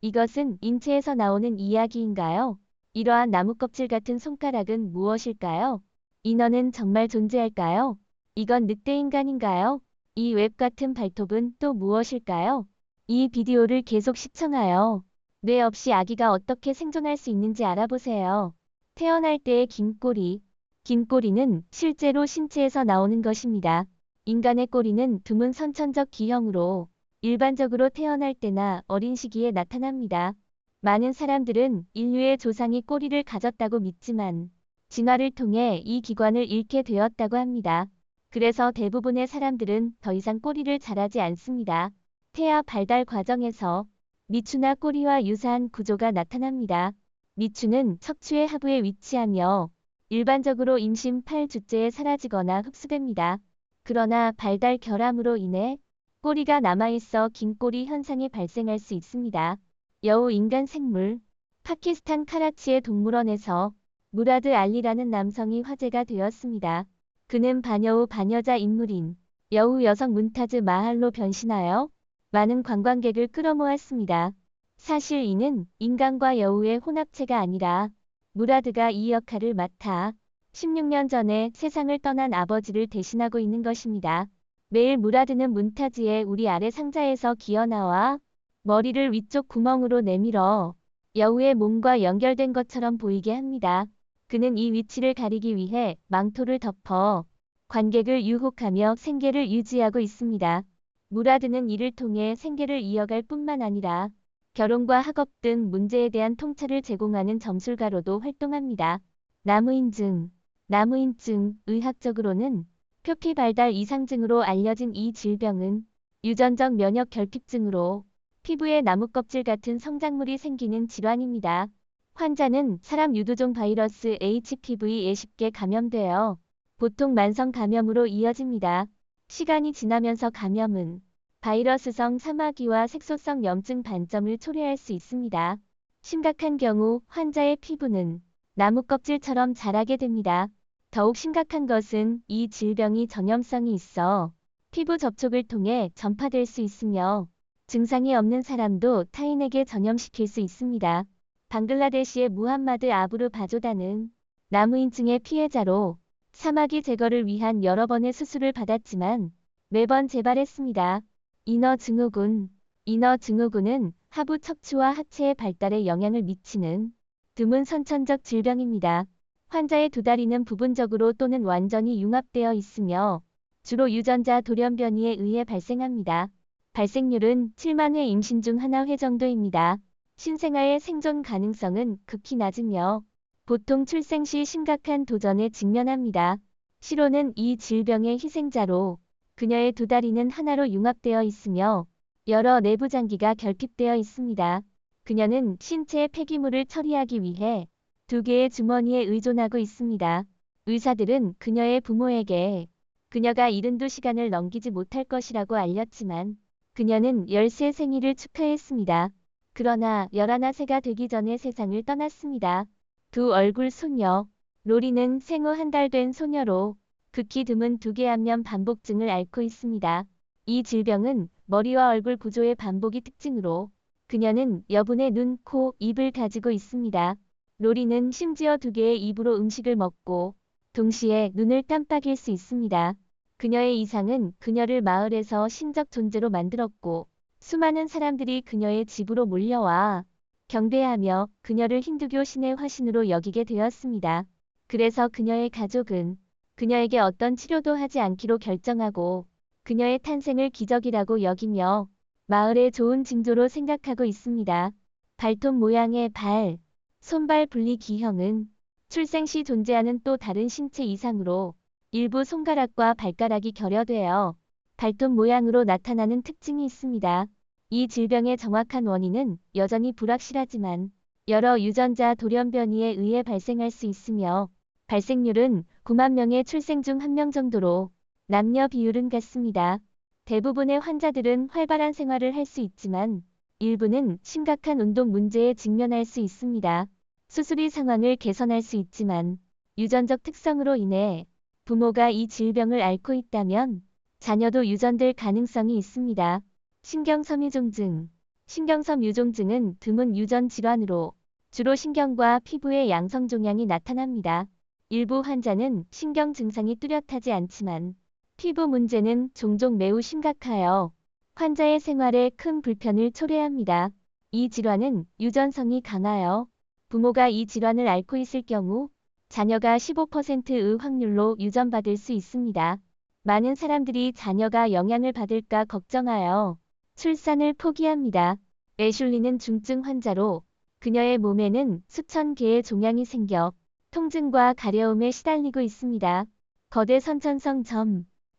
이것은 인체에서 나오는 이야기인가요? 이러한 나무 껍질 같은 손가락은 무엇일까요? 인어는 정말 존재할까요? 이건 늑대인간인가요? 이 웹 같은 발톱은 또 무엇일까요? 이 비디오를 계속 시청하여 뇌 없이 아기가 어떻게 생존할 수 있는지 알아보세요. 태어날 때의 긴 꼬리. 긴 꼬리는 실제로 신체에서 나오는 것입니다. 인간의 꼬리는 드문 선천적 기형으로 일반적으로 태어날 때나 어린 시기에 나타납니다. 많은 사람들은 인류의 조상이 꼬리를 가졌다고 믿지만 진화를 통해 이 기관을 잃게 되었다고 합니다. 그래서 대부분의 사람들은 더 이상 꼬리를 자라지 않습니다. 태아 발달 과정에서 미추나 꼬리와 유사한 구조가 나타납니다. 미추는 척추의 하부에 위치하며 일반적으로 임신 8주째에 사라지거나 흡수됩니다. 그러나 발달 결함으로 인해 꼬리가 남아있어 긴 꼬리 현상이 발생할 수 있습니다. 여우 인간 생물. 파키스탄 카라치의 동물원에서 무라드 알리라는 남성이 화제가 되었습니다. 그는 반여우 반여자 인물인 여우 여성 문타즈 마할로 변신하여 많은 관광객을 끌어모았습니다. 사실 이는 인간과 여우의 혼합체가 아니라 무라드가 이 역할을 맡아 16년 전에 세상을 떠난 아버지를 대신하고 있는 것입니다. 매일 무라드는 문타즈의 우리 아래 상자에서 기어나와 머리를 위쪽 구멍으로 내밀어 여우의 몸과 연결된 것처럼 보이게 합니다. 그는 이 위치를 가리기 위해 망토를 덮어 관객을 유혹하며 생계를 유지하고 있습니다. 무라드는 이를 통해 생계를 이어갈 뿐만 아니라 결혼과 학업 등 문제에 대한 통찰을 제공하는 점술가로도 활동합니다. 나무인증. 나무인증, 의학적으로는 표피 발달 이상증으로 알려진 이 질병은 유전적 면역 결핍증으로 피부에 나무 껍질 같은 성장물이 생기는 질환입니다. 환자는 사람 유두종 바이러스 HPV에 쉽게 감염되어 보통 만성 감염으로 이어집니다. 시간이 지나면서 감염은 바이러스성 사마귀와 색소성 염증 반점을 초래할 수 있습니다. 심각한 경우 환자의 피부는 나무 껍질처럼 자라게 됩니다. 더욱 심각한 것은 이 질병이 전염성이 있어 피부 접촉을 통해 전파될 수 있으며 증상이 없는 사람도 타인에게 전염시킬 수 있습니다. 방글라데시의 무함마드 아부르 바조다는 나무인증의 피해자로 사마귀 제거를 위한 여러 번의 수술을 받았지만 매번 재발했습니다. 인어 증후군. 인어 증후군은 하부 척추와 하체의 발달에 영향을 미치는 드문 선천적 질병입니다. 환자의 두 다리는 부분적으로 또는 완전히 융합되어 있으며 주로 유전자 돌연변이에 의해 발생합니다. 발생률은 7만 회 임신 중 하나 회 정도입니다. 신생아의 생존 가능성은 극히 낮으며 보통 출생 시 심각한 도전에 직면합니다. 시로는 이 질병의 희생자로 그녀의 두 다리는 하나로 융합되어 있으며 여러 내부 장기가 결핍되어 있습니다. 그녀는 신체의 폐기물을 처리하기 위해 두 개의 주머니에 의존하고 있습니다. 의사들은 그녀의 부모에게 그녀가 72시간을 넘기지 못할 것이라고 알렸지만 그녀는 13 생일을 축하했습니다. 그러나 11세가 되기 전에 세상을 떠났습니다. 두 얼굴 소녀. 로리는 생후 한 달 된 소녀로 극히 드문 두 개 안면 반복증을 앓고 있습니다. 이 질병은 머리와 얼굴 구조의 반복이 특징으로 그녀는 여분의 눈, 코, 입을 가지고 있습니다. 로리는 심지어 두 개의 입으로 음식을 먹고 동시에 눈을 깜빡일 수 있습니다. 그녀의 이상은 그녀를 마을에서 신적 존재로 만들었고 수많은 사람들이 그녀의 집으로 몰려와 경배하며 그녀를 힌두교 신의 화신으로 여기게 되었습니다. 그래서 그녀의 가족은 그녀에게 어떤 치료도 하지 않기로 결정하고 그녀의 탄생을 기적이라고 여기며 마을의 좋은 징조로 생각하고 있습니다. 발톱 모양의 발, 손발 분리 기형은 출생 시 존재하는 또 다른 신체 이상으로 일부 손가락과 발가락이 결여되어 발톱 모양으로 나타나는 특징이 있습니다. 이 질병의 정확한 원인은 여전히 불확실하지만 여러 유전자 돌연변이에 의해 발생할 수 있으며 발생률은 9만 명의 출생 중 1명 정도로 남녀 비율은 같습니다. 대부분의 환자들은 활발한 생활을 할 수 있지만 일부는 심각한 운동 문제에 직면할 수 있습니다. 수술이 상황을 개선할 수 있지만 유전적 특성으로 인해 부모가 이 질병을 앓고 있다면 자녀도 유전될 가능성이 있습니다. 신경섬유종증. 신경섬 유종증은 드문 유전 질환으로 주로 신경과 피부의 양성 종양이 나타납니다. 일부 환자는 신경 증상이 뚜렷하지 않지만 피부 문제는 종종 매우 심각하여 환자의 생활에 큰 불편을 초래합니다. 이 질환은 유전성이 강하여 부모가 이 질환을 앓고 있을 경우 자녀가 15%의 확률로 유전받을 수 있습니다. 많은 사람들이 자녀가 영향을 받을까 걱정하여 출산을 포기합니다. 애슐리는 중증 환자로 그녀의 몸에는 수천 개의 종양이 생겨 통증과 가려움에 시달리고 있습니다. 거대 선천성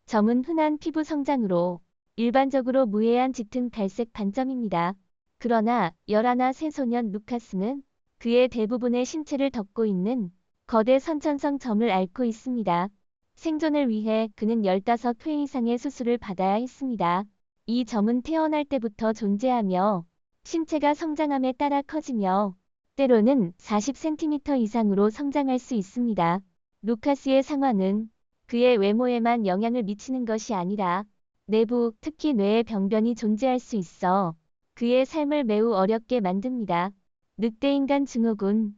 점은 흔한 피부 성장으로 일반적으로 무해한 짙은 갈색 반점입니다. 그러나 11세 소년 루카스는 그의 대부분의 신체를 덮고 있는 거대 선천성 점을 앓고 있습니다. 생존을 위해 그는 15회 이상의 수술을 받아야 했습니다. 이 점은 태어날 때부터 존재하며 신체가 성장함에 따라 커지며 때로는 40cm 이상으로 성장할 수 있습니다. 루카스의 상황은 그의 외모에만 영향을 미치는 것이 아니라 내부, 특히 뇌의 병변이 존재할 수 있어 그의 삶을 매우 어렵게 만듭니다. 늑대인간 증후군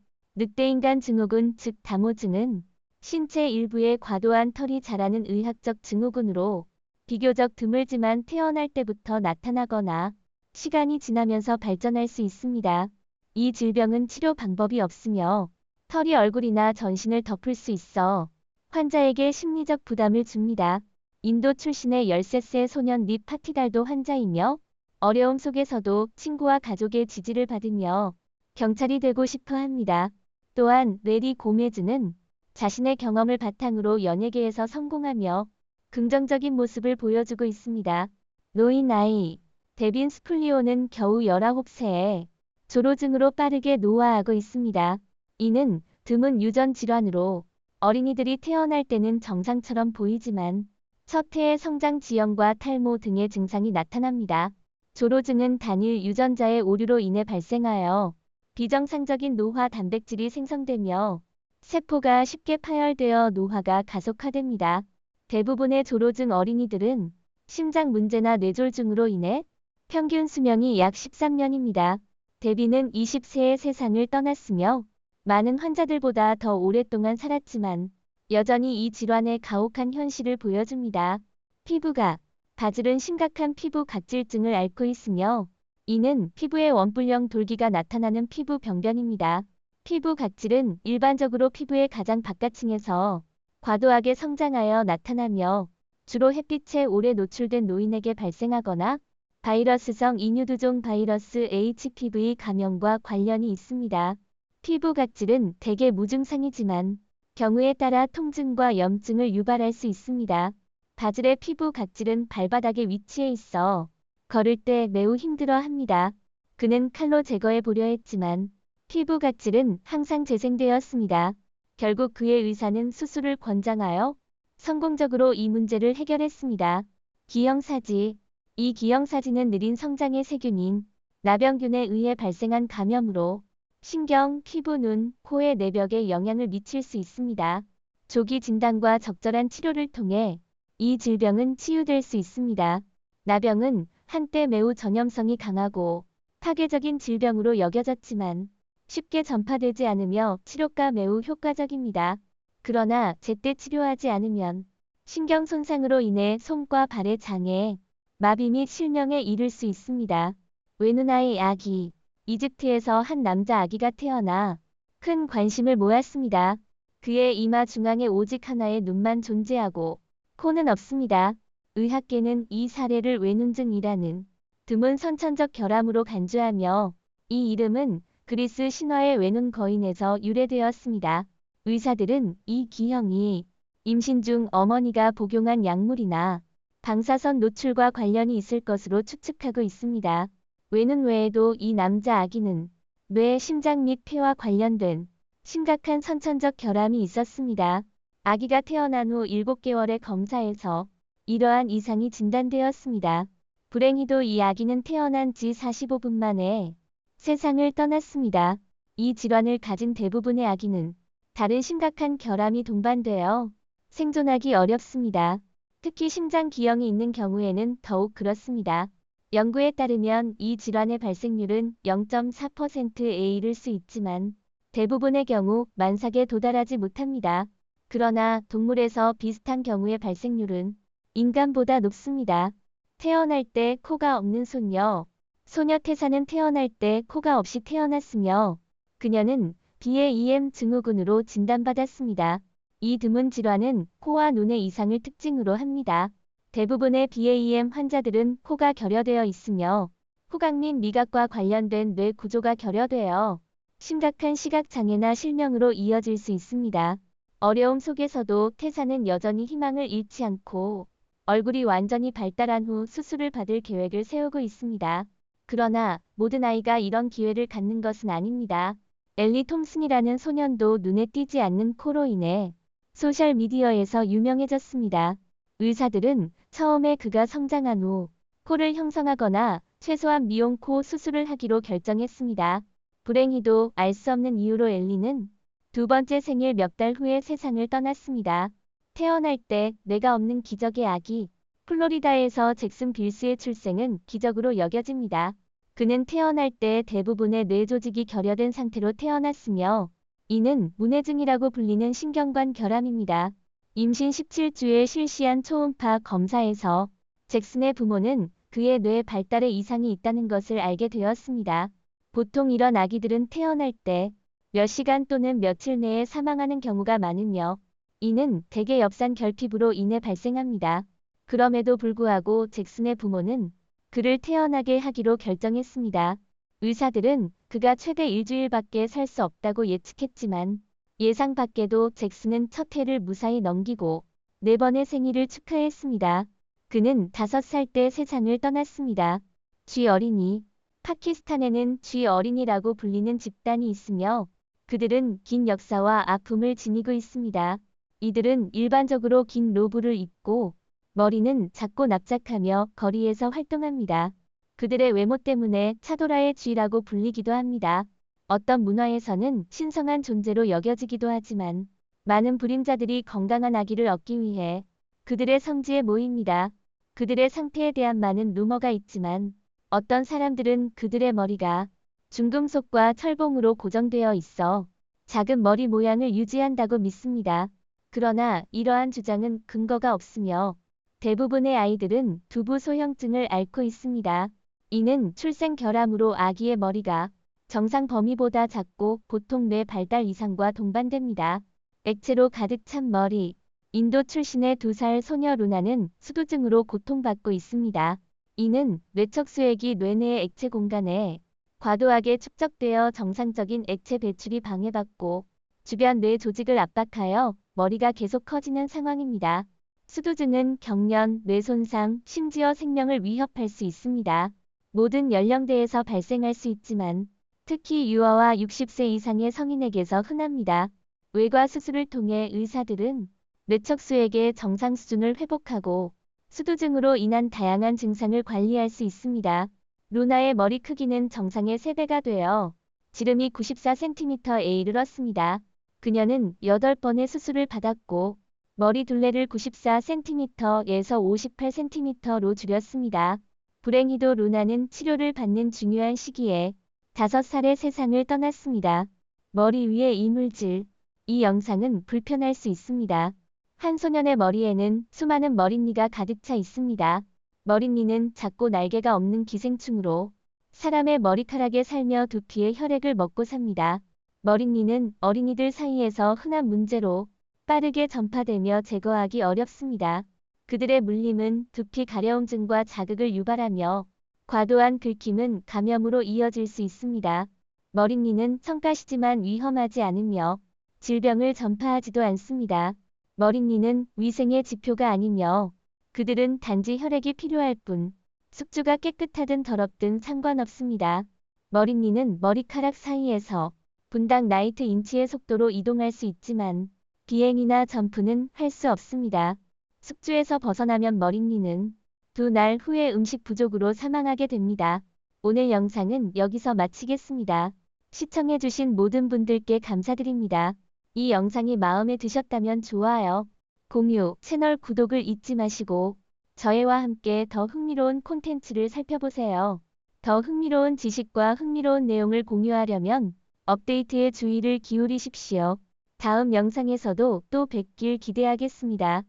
즉 다모증은 신체 일부에 과도한 털이 자라는 의학적 증후군으로 비교적 드물지만 태어날 때부터 나타나거나 시간이 지나면서 발전할 수 있습니다. 이 질병은 치료 방법이 없으며 털이 얼굴이나 전신을 덮을 수 있어 환자에게 심리적 부담을 줍니다. 인도 출신의 13세 소년 립 파티달도 환자이며 어려움 속에서도 친구와 가족의 지지를 받으며 경찰이 되고 싶어 합니다. 또한 레리 고메즈는 자신의 경험을 바탕으로 연예계에서 성공하며 긍정적인 모습을 보여주고 있습니다. 노인 아이 데빈 스플리오는 겨우 19세에 조로증으로 빠르게 노화하고 있습니다. 이는 드문 유전 질환으로 어린이들이 태어날 때는 정상처럼 보이지만 첫 해에 성장 지연과 탈모 등의 증상이 나타납니다. 조로증은 단일 유전자의 오류로 인해 발생하여 비정상적인 노화 단백질이 생성되며 세포가 쉽게 파열되어 노화가 가속화됩니다. 대부분의 조로증 어린이들은 심장 문제나 뇌졸중으로 인해 평균 수명이 약 13년입니다. 데비는 20세에 세상을 떠났으며 많은 환자들보다 더 오랫동안 살았지만 여전히 이 질환의 가혹한 현실을 보여줍니다. 피부가 바질은 심각한 피부 각질증을 앓고 있으며 이는 피부의 원뿔형 돌기가 나타나는 피부 병변입니다. 피부 각질은 일반적으로 피부의 가장 바깥층에서 과도하게 성장하여 나타나며 주로 햇빛에 오래 노출된 노인에게 발생하거나 바이러스성 인유두종 바이러스 HPV 감염과 관련이 있습니다. 피부 각질은 대개 무증상이지만 경우에 따라 통증과 염증을 유발할 수 있습니다. 바질의 피부 각질은 발바닥에 위치해 있어 걸을 때 매우 힘들어합니다. 그는 칼로 제거해 보려 했지만 피부 각질은 항상 재생되었습니다. 결국 그의 의사는 수술을 권장하여 성공적으로 이 문제를 해결했습니다. 기형사지 이 기형사지는 느린 성장의 세균인 나병균에 의해 발생한 감염으로 신경, 피부, 눈, 코의 내벽에 영향을 미칠 수 있습니다. 조기 진단과 적절한 치료를 통해 이 질병은 치유될 수 있습니다. 나병은 한때 매우 전염성이 강하고 파괴적인 질병으로 여겨졌지만 쉽게 전파되지 않으며 치료가 매우 효과적입니다. 그러나 제때 치료하지 않으면 신경 손상으로 인해 손과 발의 장애, 마비 및 실명에 이를 수 있습니다. 외눈아이 아기 이집트에서 한 남자 아기가 태어나 큰 관심을 모았습니다. 그의 이마 중앙에 오직 하나의 눈만 존재하고 코는 없습니다. 의학계는 이 사례를 외눈증이라는 드문 선천적 결함으로 간주하며 이 이름은 그리스 신화의 외눈 거인에서 유래되었습니다. 의사들은 이 기형이 임신 중 어머니가 복용한 약물이나 방사선 노출과 관련이 있을 것으로 추측하고 있습니다. 외눈 외에도 이 남자 아기는 뇌, 심장 및 폐와 관련된 심각한 선천적 결함이 있었습니다. 아기가 태어난 후 7개월의 검사에서 이러한 이상이 진단되었습니다. 불행히도 이 아기는 태어난 지 45분 만에 세상을 떠났습니다. 이 질환을 가진 대부분의 아기는 다른 심각한 결함이 동반되어 생존하기 어렵습니다. 특히 심장 기형이 있는 경우에는 더욱 그렇습니다. 연구에 따르면 이 질환의 발생률은 0.4%에 이를 수 있지만 대부분의 경우 만삭에 도달하지 못합니다. 그러나 동물에서 비슷한 경우의 발생률은 인간보다 높습니다. 태어날 때 코가 없는 소녀. 소녀 태사는 태어날 때 코가 없이 태어났으며 그녀는 BAEM 증후군으로 진단받았습니다. 이 드문 질환은 코와 눈의 이상을 특징으로 합니다. 대부분의 BAEM 환자들은 코가 결여되어 있으며 후각 및 미각과 관련된 뇌 구조가 결여되어 심각한 시각장애나 실명으로 이어질 수 있습니다. 어려움 속에서도 태사는 여전히 희망을 잃지 않고 얼굴이 완전히 발달한 후 수술을 받을 계획을 세우고 있습니다. 그러나 모든 아이가 이런 기회를 갖는 것은 아닙니다. 엘리 톰슨이라는 소년도 눈에 띄지 않는 코로 인해 소셜미디어에서 유명해졌습니다. 의사들은 처음에 그가 성장한 후 코를 형성하거나 최소한 미용 코 수술을 하기로 결정했습니다. 불행히도 알 수 없는 이유로 엘리는 두 번째 생일 몇 달 후에 세상을 떠났습니다. 태어날 때 뇌가 없는 기적의 아기. 플로리다에서 잭슨 빌스의 출생은 기적으로 여겨집니다. 그는 태어날 때 대부분의 뇌 조직이 결여된 상태로 태어났으며 이는 문해증이라고 불리는 신경관 결함입니다. 임신 17주에 실시한 초음파 검사에서 잭슨의 부모는 그의 뇌 발달에 이상이 있다는 것을 알게 되었습니다. 보통 이런 아기들은 태어날 때 몇 시간 또는 며칠 내에 사망하는 경우가 많으며 이는 대개 엽산 결핍으로 인해 발생합니다. 그럼에도 불구하고 잭슨의 부모는 그를 태어나게 하기로 결정했습니다. 의사들은 그가 최대 일주일밖에 살 수 없다고 예측했지만 예상 밖에도 잭슨은 첫 해를 무사히 넘기고 4번의 생일을 축하했습니다. 그는 5살 때 세상을 떠났습니다. 쥐 어린이. 파키스탄에는 쥐 어린이라고 불리는 집단이 있으며 그들은 긴 역사와 아픔을 지니고 있습니다. 이들은 일반적으로 긴 로브를 입고 머리는 작고 납작하며 거리에서 활동합니다. 그들의 외모 때문에 차도라의 쥐라고 불리기도 합니다. 어떤 문화에서는 신성한 존재로 여겨지기도 하지만 많은 불임자들이 건강한 아기를 얻기 위해 그들의 성지에 모입니다. 그들의 상태에 대한 많은 루머가 있지만 어떤 사람들은 그들의 머리가 중금속과 철봉으로 고정되어 있어 작은 머리 모양을 유지한다고 믿습니다. 그러나 이러한 주장은 근거가 없으며 대부분의 아이들은 두부 소형증을 앓고 있습니다. 이는 출생 결함으로 아기의 머리가 정상 범위보다 작고 보통 뇌 발달 이상과 동반됩니다. 액체로 가득 찬 머리. 인도 출신의 2살 소녀 루나는 수두증으로 고통받고 있습니다. 이는 뇌척수액이 뇌내의 액체 공간에 과도하게 축적되어 정상적인 액체 배출이 방해받고 주변 뇌 조직을 압박하여 머리가 계속 커지는 상황입니다. 수두증은 경련, 뇌 손상, 심지어 생명을 위협할 수 있습니다. 모든 연령대에서 발생할 수 있지만 특히 유아와 60세 이상의 성인에게서 흔합니다. 외과 수술을 통해 의사들은 뇌척수액의 정상 수준을 회복하고 수두증으로 인한 다양한 증상을 관리할 수 있습니다. 루나의 머리 크기는 정상의 3배가 되어 지름이 94cm에 이르렀습니다. 그녀는 8번의 수술을 받았고 머리 둘레를 94cm에서 58cm로 줄였습니다. 불행히도 루나는 치료를 받는 중요한 시기에 5살에 세상을 떠났습니다. 머리 위에 이물질. 이 영상은 불편할 수 있습니다. 한 소년의 머리에는 수많은 머릿니가 가득 차 있습니다. 머릿니는 작고 날개가 없는 기생충으로 사람의 머리카락에 살며 두피의 혈액을 먹고 삽니다. 머릿니는 어린이들 사이에서 흔한 문제로 빠르게 전파되며 제거하기 어렵습니다. 그들의 물림은 두피 가려움증과 자극을 유발하며 과도한 긁힘은 감염으로 이어질 수 있습니다. 머릿니는 성가시지만 위험하지 않으며 질병을 전파하지도 않습니다. 머릿니는 위생의 지표가 아니며 그들은 단지 혈액이 필요할 뿐 숙주가 깨끗하든 더럽든 상관없습니다. 머릿니는 머리카락 사이에서 분당 나이트 인치의 속도로 이동할 수 있지만 비행이나 점프는 할 수 없습니다. 숙주에서 벗어나면 머릿니는 2날 후에 음식 부족으로 사망하게 됩니다. 오늘 영상은 여기서 마치겠습니다. 시청해주신 모든 분들께 감사드립니다. 이 영상이 마음에 드셨다면 좋아요, 공유, 채널 구독을 잊지 마시고 저희와 함께 더 흥미로운 콘텐츠를 살펴보세요. 더 흥미로운 지식과 흥미로운 내용을 공유하려면 업데이트에 주의를 기울이십시오. 다음 영상에서도 또 뵙길 기대하겠습니다.